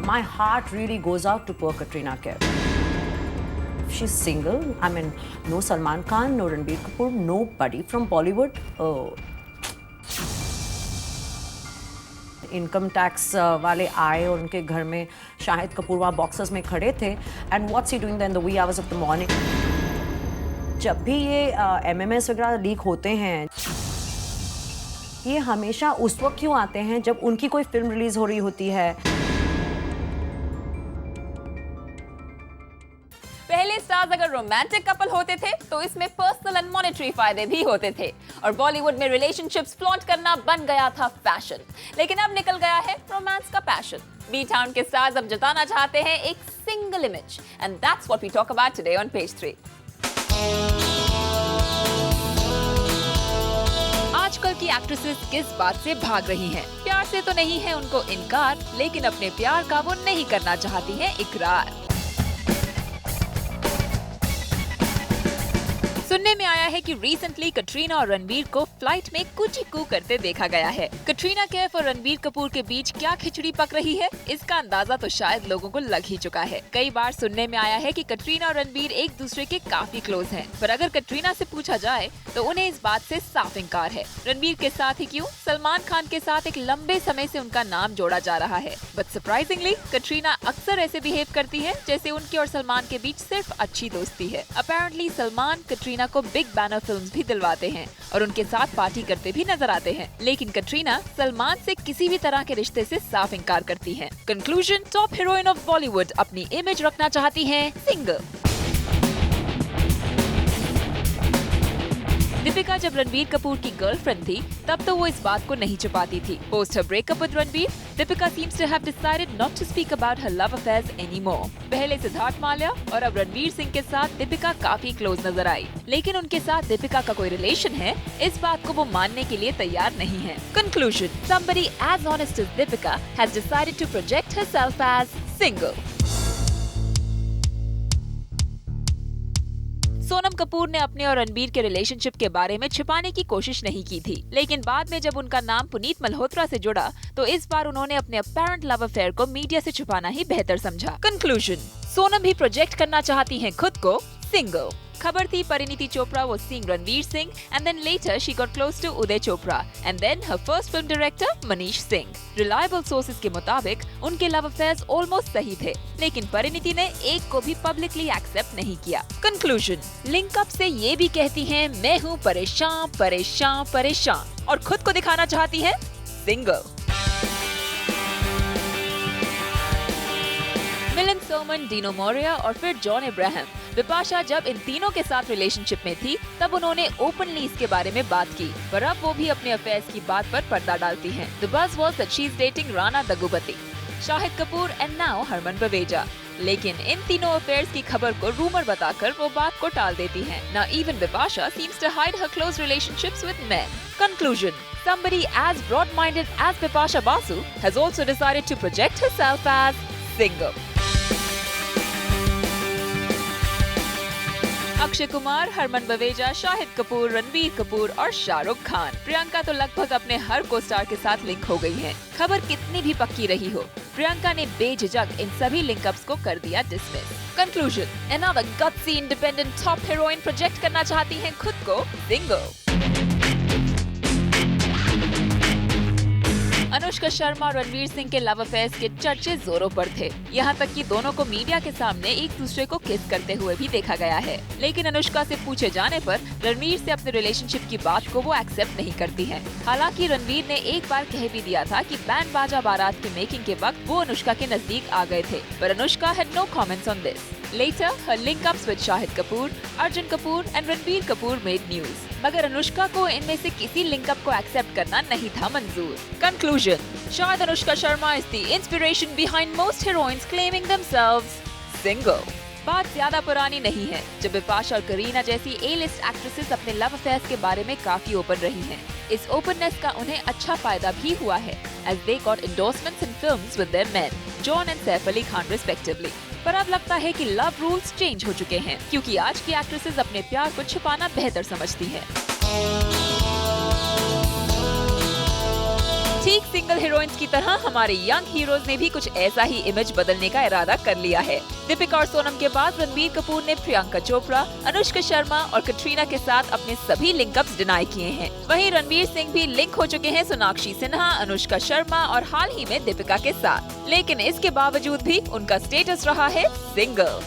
my heart really goes out to poor Katrina Kaif. She's single. I mean, no Salman Khan, no Ranbir Kapoor, nobody from Bollywood. Oh. Income tax वाले आए और उनके घर में शाहिद कपूर वहाँ boxes में खड़े थे. And what's he doing in the wee hours of the morning. जब भी ये एमएमएस वगैरह लीक होते हैं, ये हमेशा उस वक्त क्यों आते हैं जब उनकी कोई फिल्म रिलीज हो रही होती है. पहले स्टार्स अगर रोमांटिक कपल होते थे तो इसमें पर्सनल एंड मॉनेटरी फायदे भी होते थे और बॉलीवुड में रिलेशनशिप्स फ्लॉन्ट करना बन गया था फैशन. लेकिन अब निकल गया है रोमांस का पैशन. बी टाउन के स्टार्स अब जताना चाहते हैं एक single image and that's what we talk about today on page 3. आजकल की एक्ट्रेसेस किस बात से भाग रही हैं? प्यार से तो नहीं है उनको इनकार, लेकिन अपने प्यार का वो नहीं करना चाहती हैं इकरार. सुनने में आया है कि रिसेंटली कटरीना और रणबीर को फ्लाइट में कुछ कू करते देखा गया है. कटरीना कैफ और रणबीर कपूर के बीच क्या खिचड़ी पक रही है, इसका अंदाजा तो शायद लोगों को लग ही चुका है. कई बार सुनने में आया है कि कटरीना और रणबीर एक दूसरे के काफी क्लोज हैं, पर अगर कटरीना से पूछा जाए तो उन्हें इस बात से साफ इंकार है. रणबीर के साथ ही क्यों, सलमान खान के साथ एक लंबे समय से उनका नाम जोड़ा जा रहा है. बट सरप्राइजिंगली कटरीना अक्सर ऐसे बिहेव करती है जैसे उनके और सलमान के बीच सिर्फ अच्छी दोस्ती है. अपेरेंटली सलमान कटरीना को बिग बैनर फिल्म्स भी दिलवाते हैं और उनके साथ पार्टी करते भी नजर आते हैं. लेकिन कटरीना सलमान से किसी भी तरह के रिश्ते से साफ इंकार करती हैं. Conclusion, top heroine of Bollywood अपनी इमेज रखना चाहती हैं सिंगल. दीपिका जब रणबीर कपूर की गर्लफ्रेंड थी तब तो वो इस बात को नहीं छुपाती थी. Post her breakup with Ranbir, Deepika seems to have decided not to speak about her love affairs anymore. पहले सिद्धार्थ माल्या और अब रणबीर सिंह के साथ दीपिका काफी क्लोज नजर आई, लेकिन उनके साथ दीपिका का कोई रिलेशन है इस बात को वो मानने के लिए तैयार नहीं है. Conclusion, somebody as honest as Deepika has decided to project herself as single. Sonam Kapoor ने अपने और रणबीर के रिलेशनशिप के बारे में छिपाने की कोशिश नहीं की थी, लेकिन बाद में जब उनका नाम पुनीत मल्होत्रा से जुड़ा तो इस बार उन्होंने अपने अपैरेंट लव अफेयर को मीडिया से छुपाना ही बेहतर समझा. कंक्लूजन, सोनम भी प्रोजेक्ट करना चाहती हैं खुद को सिंगल. खबर थी Parineeti Chopra was seeing Ranveer Singh and then later she got close to Uday Chopra and then her first film director Manish Singh. Reliable sources के मुताबिक उनके लव अफेयर्स ऑलमोस्ट सही थे, लेकिन परिणीति ने एक को भी पब्लिकली एक्सेप्ट नहीं किया. कंक्लूजन, लिंकअप से ये भी कहती हैं मैं हूँ परेशान परेशान परेशान और खुद को दिखाना चाहती है सिंगल. मिलिंद सोमन, डीनो मोरिया और फिर जॉन इब्राहिम. बिपाशा जब इन तीनों के साथ रिलेशनशिप में थी तब उन्होंने ओपनली इसके बारे में बात की, पर अब वो भी अपने अफेयर्स की बात पर पर्दा डालती हैं. The buzz was that she is dating Rana Daggubati, Shahid Kapoor and now Harman Baweja. लेकिन इन तीनों अफेयर्स की खबर को रूमर बताकर वो बात को टाल देती हैं. Now even Bipasha seems to hide her close relationships with men. Conclusion, somebody as broad-minded as Bipasha Basu has also decided to project herself as single. Akshay Kumar, Harman Baweja, Shahid Kapoor, Ranbir Kapoor और शाहरुख खान. प्रियंका तो लगभग अपने हर को स्टार के साथ लिंक हो गई हैं. खबर कितनी भी पक्की रही हो, प्रियंका ने बेझिझक इन सभी लिंकअप्स को कर दिया dismiss. Conclusion, another gutsy independent top heroine project करना चाहती हैं खुद को सिंगल. अनुष्का शर्मा और रणवीर सिंह के लव अफेयर्स के चर्चे जोरों पर थे. यहाँ तक कि दोनों को मीडिया के सामने एक दूसरे को किस करते हुए भी देखा गया है. लेकिन अनुष्का से पूछे जाने पर रणवीर से अपने रिलेशनशिप की बात को वो एक्सेप्ट नहीं करती है. हालांकि रणवीर ने एक बार कह भी दिया था कि बैंड बाजा बारात के मेकिंग के वक्त वो अनुष्का के नजदीक आ गए थे, पर Anushka had no comments on this. Later, her link-ups with Shahid Kapoor, Arjun Kapoor and Ranbir Kapoor made news. मगर अनुष्का को इनमें से किसी लिंकअप को एक्सेप्ट करना नहीं था मंजूर. Conclusion, शायद Anushka Sharma is the inspiration behind most heroines claiming themselves single. बात ज्यादा पुरानी नहीं है जब बिपाशा और करीना जैसी A-list एक्ट्रेसेस अपने लव अफेयर्स के बारे में काफी ओपन रही हैं. इस ओपननेस का उन्हें अच्छा फायदा भी हुआ है as they got endorsements in films with their men, John and Saif Ali Khan respectively. पर अब लगता है कि लव रूल्स चेंज हो चुके हैं, क्योंकि आज की एक्ट्रेसेस अपने प्यार को छुपाना बेहतर समझती हैं. ठीक सिंगल हीरोइंस की तरह हमारे यंग हीरोज ने भी कुछ ऐसा ही इमेज बदलने का इरादा कर लिया है। दीपिका और सोनम के बाद रणबीर कपूर ने प्रियंका चोपड़ा, अनुष्का शर्मा और कटरीना के साथ अपने सभी लिंकअप्स डिनाई किए हैं। वहीं रणवीर सिंह भी लिंक हो चुके हैं सोनाक्षी सिन्हा, अनुष्का शर्मा और हाल ही में दीपिका के साथ, लेकिन इसके बावजूद भी उनका स्टेटस रहा है single.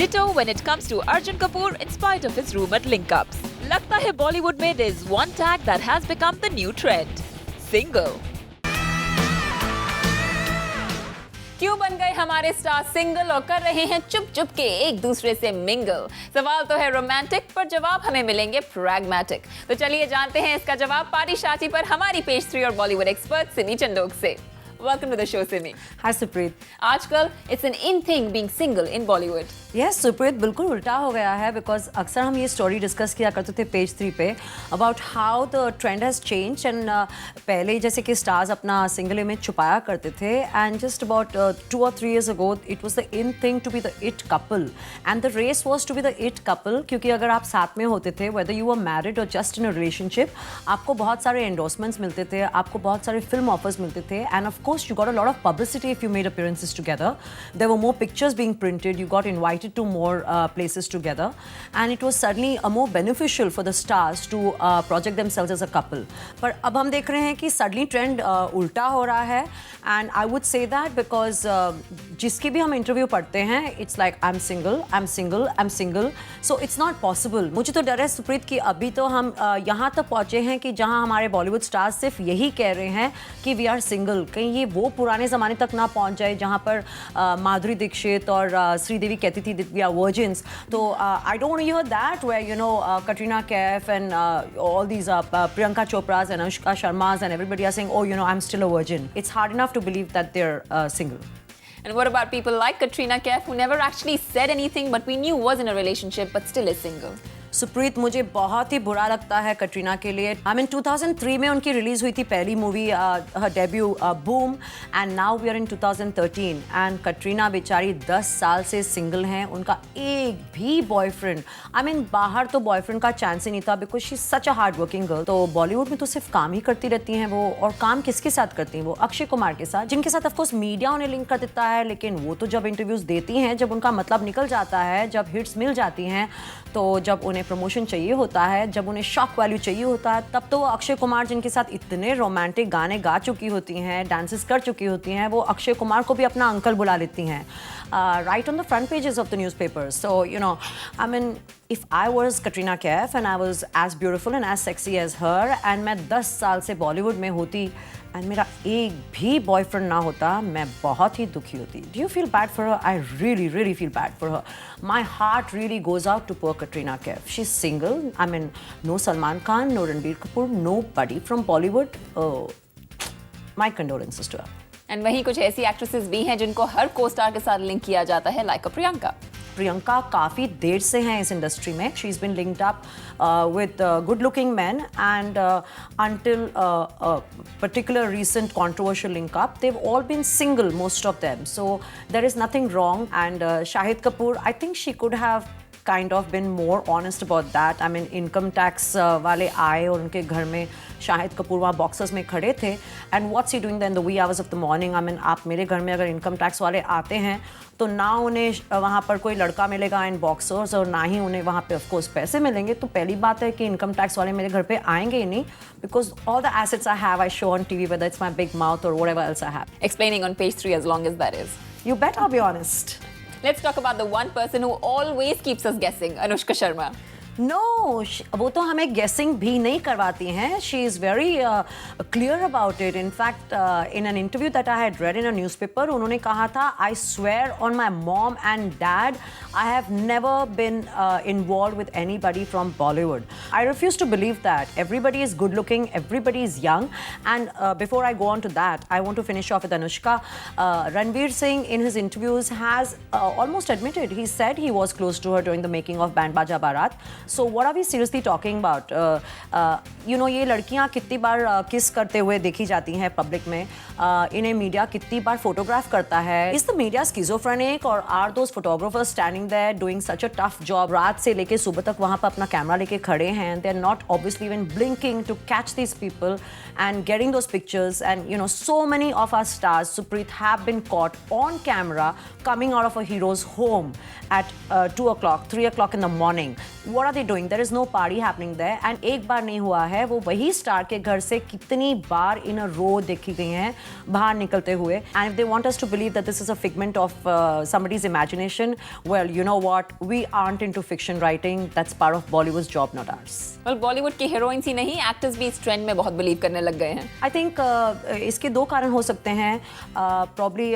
Ditto when it comes to Arjun Kapoor in spite of his rumored link-ups. लगता है बॉलीवुड में there is one tag that has become the new trend, single. क्यों बन गए हमारे स्टार सिंगल और कर रहे हैं चुप चुप के एक दूसरे से मिंगल? सवाल तो है रोमांटिक, पर जवाब हमें मिलेंगे प्रैग्मेटिक। तो चलिए जानते हैं इसका जवाब पारी शाची पर हमारी पेज 3 और बॉलीवुड एक्सपर्ट सिमी चंदोक से। Welcome to the show, Simi. Hi, Supreet. आजकल it's an in thing being single in Bollywood. Yes, Supreet, बिल्कुल उल्टा हो गया है बिकॉज अक्सर हम ये स्टोरी डिस्कस किया करते थे पेज 3 पे about how the trend has change and पहले जैसे कि स्टार्स अपना सिंगल इमेज छुपाया करते थे and just about 2 or 3 years ago it was the in thing to be the it couple and the race was to be the it couple क्योंकि अगर आप साथ में होते थे वेदर यू आर मैरिड और जस्ट इन अ रिलेशनशिप आपको बहुत सारे एंडोर्समेंट्स मिलते थे, आपको बहुत सारे फिल्म ऑफर्स मिलते थे end of course you got a lot of publicity if you made appearances together. There were more pictures being printed, you got invited to more places together and it was suddenly more beneficial for the stars to project themselves as a couple. पर अब हम देख रहे हैं कि suddenly trend उल्टा हो रहा है and I would say that because जिसकी भी हम इंटरव्यू पढ़ते हैं it's like I'm single, I'm single, I'm single. So it's not possible. मुझे तो डर है सुप्रीत कि अभी तो हम यहाँ तक पहुँचे हैं कि जहाँ हमारे बॉलीवुड स्टार्स सिर्फ यही कह रहे हैं कि वी आर सिंगल, कहीं ये वो पुराने ज़माने तक ना पहुंच जाए जहां पर माधुरी दीक्षित और श्रीदेवी कहती थी वी आर वर्जिन्स. तो I don't want to hear that where you know Katrina Kaif and all these Priyanka Chopras and Anushka Sharmas and everybody are saying, oh, you know, I'm still a virgin. It's hard enough to believe that they're single. And what about people like Katrina Kaif who never actually said anything but we knew was in a relationship but still is single? Supreet, मुझे बहुत ही बुरा लगता है कटरीना के लिए. I mean 2003 में उनकी release हुई थी पहली movie, her debut Boom, and now we are in 2013 and Katrina बेचारी 10 साल से सिंगल हैं. उनका एक भी बॉयफ्रेंड, आई मीन बाहर तो बॉयफ्रेंड का चांस ही नहीं था because she is such a hard working girl. तो बॉलीवुड में तो सिर्फ काम ही करती रहती हैं वो, और काम किसके साथ करती हैं वो? अक्षय कुमार के साथ, जिनके साथ ऑफकोर्स मीडिया उन्हें लिंक कर देता है, लेकिन वो तो जब इंटरव्यूज देती हैं, जब उनका मतलब निकल जाता है, जब हिट्स मिल जाती हैं, तो जब उन्हें प्रमोशन चाहिए होता है, जब उन्हें शॉक वैल्यू चाहिए होता है, तब तो वो अक्षय कुमार जिनके साथ इतने रोमांटिक गाने गा चुकी होती हैं, डांसेस कर चुकी होती हैं, वो अक्षय कुमार को भी अपना अंकल बुला लेती हैं right on the front pages of the newspapers. So you know, I mean if I was Katrina Kaif and I was as beautiful and as sexy as her and मैं 10 साल से बॉलीवुड में होती एंड मेरा एक भी बॉयफ्रेंड ना होता, मैं बहुत ही दुखी होती. Do you feel bad for her? I really feel bad for her. My heart really goes out to poor Katrina Kaif. She is single. I mean no Salman Khan, no Ranbir Kapoor, no buddy from Bollywood. My condolences to her. And वहीं कुछ ऐसी actresses भी हैं जिनको हर को star के साथ link किया जाता है, लाइक प्रियंका. प्रियंका काफ़ी देर से हैं इस इंडस्ट्री में. She is been linked up with good looking men and until a particular recent controversial link up they've all been single, most of them, so there is nothing wrong. And Shahid Kapoor, I think she could have kind of been more honest about that. I mean income tax वाले आए और उनके घर में शाहिद कपूर वहाँ boxes में खड़े थे and what's he doing then the wee hours of the morning? I mean आप मेरे घर में अगर इनकम टैक्स वाले आते हैं तो ना उन्हें वहाँ पर कोई लड़का मिलेगा इन बॉक्सर्स और ना ही उन्हें वहाँ पे ऑफकोर्स पैसे मिलेंगे. तो पहली बात है कि इनकम टैक्स वाले मेरे घर पे आएंगे ही नहीं because all the assets I have I show on TV whether it's my big mouth और whatever else I have. Explaining on page 3 as long as that is. You better be honest. Let's talk about the one person who always keeps us guessing, Anushka Sharma. No, वो तो हमें गेसिंग भी नहीं करवाती हैं. She is very clear about it. In fact in an interview that I had read in a newspaper उन्होंने कहा था, I swear on my mom and dad I have never been involve with anybody from Bollywood. I refuse to believe that. Everybody is good looking, everybody is young. And before I go on to that I want to finish off with Anushka. Ranveer Singh in his interviews has almost admitted, he said he was close to her during the making of Band Baja Barat. So what are we seriously talking about? You know, ये लड़कियां कितनी बार किस करते हुए देखी जाती हैं public में, इन्हें मीडिया कितनी बार फोटोग्राफ करता है. इज द मीडिया स्किज़ोफ्रेनिक और are those photographers standing there doing such a tough job? रात से लेके सुबह तक वहां पर अपना कैमरा लेके खड़े हैं. They are not obviously even blinking to catch these people and getting those pictures. And you know, so many of our stars, Supreet, have been caught on camera coming out of a hero's home at 2 o'clock, 3 o'clock in the morning. What are they doing? There is no party happening there. And एक बार नहीं हुआ है, वो वही star के घर से कितनी बार in a row देखी गई हैं बाहर निकलते हुए. And if they want us to believe that this is a figment of somebody's imagination, well, you know what? We aren't into fiction writing. That's part of Bollywood's job, not ours. well, Bollywood के heroines ही नहीं, actors भी इस trend में बहुत believe करने लग गए हैं. I think इसके दो कारण हो सकते हैं. Probably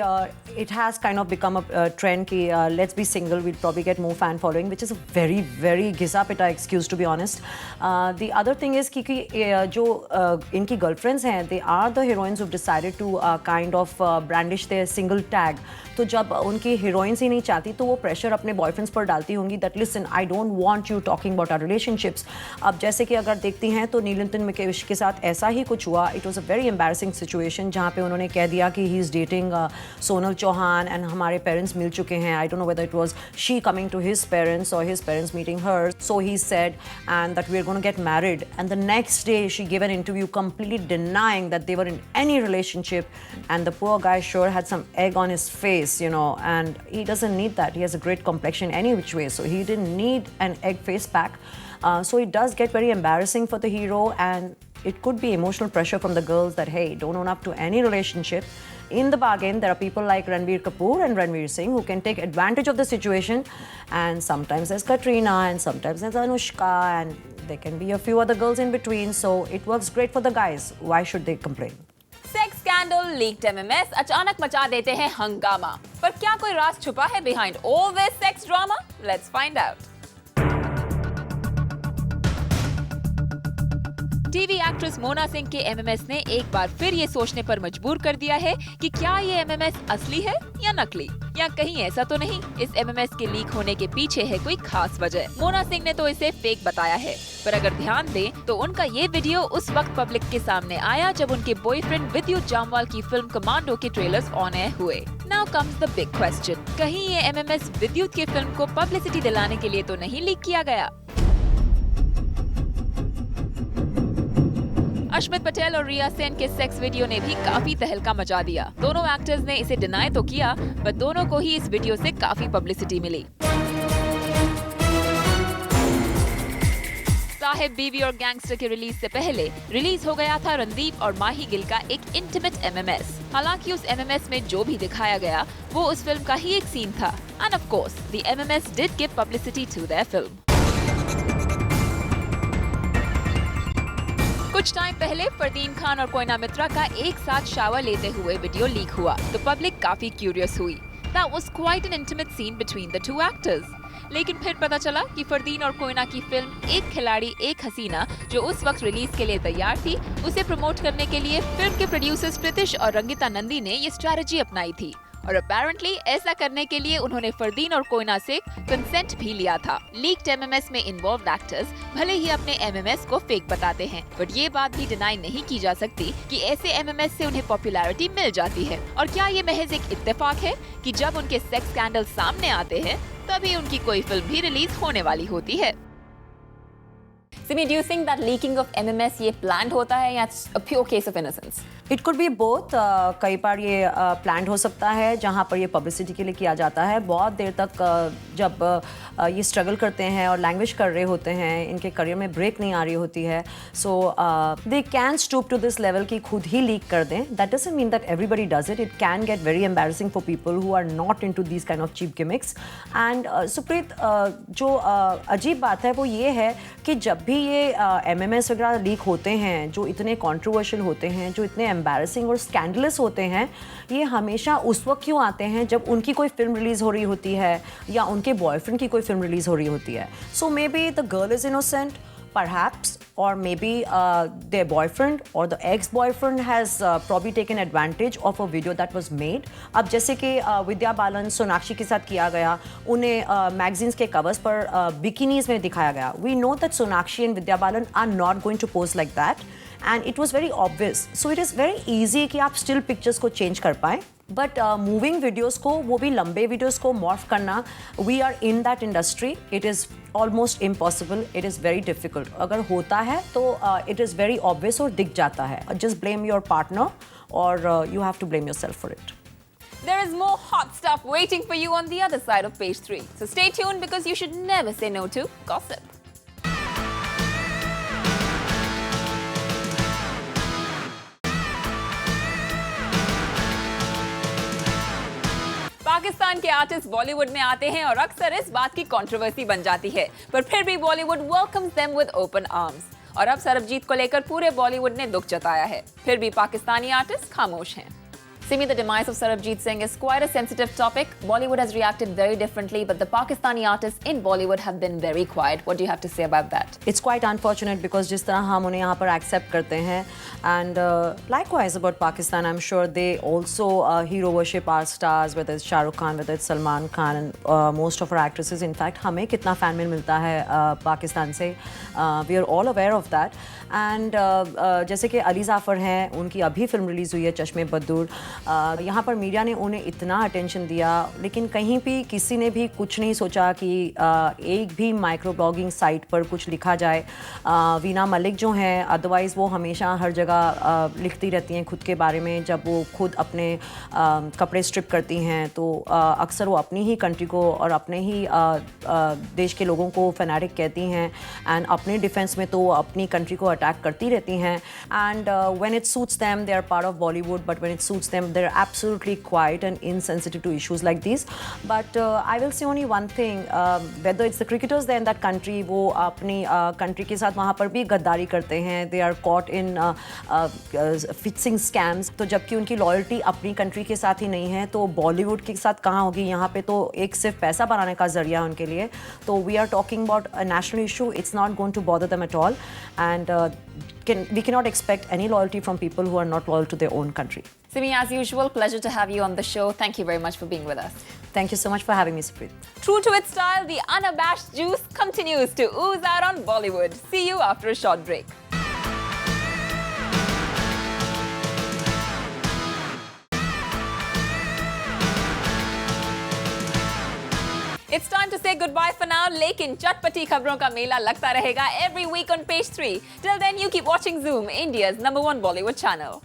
it has kind of become a trend कि let's be single, we'll probably get more fan following, which is a very, very घिसा-पिटा excuse to be honest. The other thing is कि जो इनकी girlfriends हैं, they are the heroines who've decided to kind of brandish their single tag. तो जब उनकी heroines ही नहीं चाहती तो वो प्रेशर अपने बॉयफ्रेंड्स पर डालती होंगी that listen, I don't want you talking about our relationships. अब जैसे कि अगर देखती हैं तो नीलंतन मुकेश के साथ ऐसा ही कुछ हुआ. It was a very embarrassing situation जहाँ पे उन्होंने कह दिया कि he is dating Sonal Chauhan and हमारे पेरेंट्स मिल चुके हैं. I don't know whether it was she coming to his parents or his parents meeting her. So he said and that we are going to get married. And the next day she gave an interview completely denying that they were in any relationship. And the poor guy sure had some egg on his face, you know, and he doesn't need that. He has a great complexion any which way. So he didn't need an egg face pack. So it does get very embarrassing for the hero, and it could be emotional pressure from the girls that, hey, don't own up to any relationship. In the bargain, there are people like Ranbir Kapoor and Ranveer Singh who can take advantage of the situation. And sometimes there's Katrina and sometimes there's Anushka, and there can be a few other girls in between. So it works great for the guys. Why should they complain? Sex scandal, leaked MMS अचानक मचा देते हैं हंगामा. पर क्या कोई राज छुपा है behind all this sex drama? Let's find out. TV actress Mona Singh के एमएमएस ने एक बार फिर ये सोचने पर मजबूर कर दिया है कि क्या ये एमएमएस असली है या नकली, या कहीं ऐसा तो नहीं इस एमएमएस के लीक होने के पीछे है कोई खास वजह. मोना सिंह ने तो इसे फेक बताया है, पर अगर ध्यान दें तो उनका ये वीडियो उस वक्त पब्लिक के सामने आया जब उनके बॉयफ्रेंड विद्युत जामवाल की फिल्म कमांडो के ट्रेलर्स ऑन एयर हुए. Now comes the big question, कहीं ये एमएमएस विद्युत की फिल्म को पब्लिसिटी दिलाने के लिए तो नहीं लीक किया गया? अश्मित पटेल और रिया सेन के सेक्स वीडियो ने भी काफी तहलका मचा दिया. दोनों एक्टर्स ने इसे डिनाई तो किया, पर दोनों को ही इस वीडियो से काफी पब्लिसिटी मिली. साहिब बीवी और गैंगस्टर के रिलीज से पहले रिलीज हो गया था रणदीप और माही गिल का एक इंटीमेट एमएमएस. हालांकि उस एमएमएस में जो भी दिखाया गया वो उस फिल्म का ही एक सीन था. And of course the MMS did give publicity to their film. कुछ टाइम पहले फरदीन खान और कोयना मित्रा का एक साथ शावर लेते हुए वीडियो लीक हुआ तो पब्लिक काफी क्यूरियस हुई. That was quite an intimate scene between the two actors. लेकिन फिर पता चला कि फरदीन और कोयना की फिल्म एक खिलाड़ी एक हसीना जो उस वक्त रिलीज के लिए तैयार थी, उसे प्रमोट करने के लिए फिल्म के प्रोड्यूसर्स प्रीतिश और रंगिता नंदी ने ये स्ट्रैटेजी अपनाई थी. और अपेरेंटली ऐसा करने के लिए उन्होंने फरदीन और कोयना से कंसेंट भी लिया था. लीक्ड एमएमएस में इन्वॉल्व्ड एक्टर्स भले ही अपने एमएमएस को फेक बताते हैं, बट ये बात भी डिनाई नहीं की जा सकती कि ऐसे एमएमएस से उन्हें पॉपुलैरिटी मिल जाती है. और क्या ये महज एक इत्तेफाक है कि जब उनके सेक्स स्कैंडल सामने आते हैं तभी उनकी कोई फिल्म भी रिलीज होने वाली होती है? Simi, do you think that leaking of MMS ये planned होता है या it's a pure case of innocence? It could be both. कई बार ये planned हो सकता है जहाँ पर ये publicity के लिए किया जाता है. बहुत देर तक जब ये struggle करते हैं और languish कर रहे होते हैं, इनके career में break नहीं आ रही होती है, so they can stoop to this level कि खुद ही leak कर दें. That doesn't mean that everybody does it. It can get very embarrassing for people who are not into these kind of cheap gimmicks. And Supreet, जो अजीब बात है वो ये है कि जब भी ये MMS वगैरह लीक होते हैं, जो इतने कंट्रोवर्शियल होते हैं, जो इतने एम्बैरेसिंग और स्कैंडलस होते हैं, ये हमेशा उस वक्त क्यों आते हैं जब उनकी कोई फिल्म रिलीज हो रही होती है या उनके बॉयफ्रेंड की कोई फिल्म रिलीज हो रही होती है. So maybe the girl is innocent, perhaps or maybe their boyfriend or the ex-boyfriend has probably taken advantage of a video that was made. अब जैसे कि विद्या बालन सोनाक्षी के साथ किया गया, उन्हें मैगजीन्स के कवर्स पर बिकिनीज में दिखाया गया. We know that Sonakshi and Vidya Balan are not going to pose like that, and it was very obvious. So it is very easy कि आप still pictures को change कर पाएं. बट मूविंग वीडियोज़ को, वो भी लंबे वीडियोज़ को मॉर्फ करना, we are in that industry, it is almost impossible, it is very difficult. अगर होता है तो इट इज़ वेरी ऑब्वियस और दिख जाता है. जस्ट ब्लेम योर पार्टनर और you have to blame yourself for it. There is more hot stuff waiting for you on the other side of page 3. So stay tuned because you should never say no to gossip. Pakistan के artist Bollywood में आते हैं और अक्सर इस बात की controversy बन जाती है, पर फिर भी Bollywood welcomes them with open arms. और अब सरबजीत को लेकर पूरे बॉलीवुड ने दुख जताया है, फिर भी पाकिस्तानी आर्टिस्ट खामोश हैं. Simi, the demise of Sarabjit Singh is quite a sensitive topic. Bollywood has reacted very differently, but the Pakistani artists in Bollywood have been very quiet. What do you have to say about that? It's quite unfortunate because जिस तरह हम उन्हें यहाँ पर accept करते हैं, and likewise about Pakistan, I'm sure they also hero worship our stars, whether it's Shah Rukh Khan, whether it's Salman Khan, and most of our actresses. In fact, हमें कितना fan mail मिलता है पाकिस्तान से, we are all aware of that. And जैसे कि अली जाफ़र हैं, उनकी अभी फिल्म रिलीज़ हुई है चश्मे बदूर. यहाँ पर मीडिया ने उन्हें इतना अटेंशन दिया, लेकिन कहीं भी किसी ने भी कुछ नहीं सोचा कि एक भी माइक्रो ब्लॉगिंग साइट पर कुछ लिखा जाए. वीना मलिक जो हैं, अदरवाइज़ वो हमेशा हर जगह लिखती रहती हैं खुद के बारे में. जब वो खुद अपने कपड़े स्ट्रिप करती हैं तो अक्सर वो अपनी ही कंट्री को और अपने ही देश के लोगों को फैनाटिक कहती हैं, एंड अपने डिफेंस में तो वो अपनी कंट्री को अटैक करती रहती हैं. And when it suits them they are part of Bollywood, but when it suits them they're absolutely quiet and insensitive to issues like these. But I will say only one thing, whether it's the cricketers there in that country, वो अपनी country के साथ वहाँ पर भी गद्दारी करते हैं. They are caught in fixing scams. तो जबकि उनकी loyalty अपनी country के साथ ही नहीं है, तो Bollywood के साथ कहाँ होगी? यहाँ पे तो एक सिर्फ पैसा बनाने का जरिया है उनके लिए. तो we are talking about a national issue. It's not going to bother them at all, and we cannot expect any loyalty from people who are not loyal to their own country. Simi, as usual, pleasure to have you on the show. Thank you very much for being with us. Thank you so much for having me, Supreet. True to its style, the unabashed juice continues to ooze out on Bollywood. See you after a short break. It's time to say goodbye for now, लेकिन चटपटी खबरों का मेला लगता रहेगा every week on page 3. Till then, you keep watching Zoom, India's #1 Bollywood channel.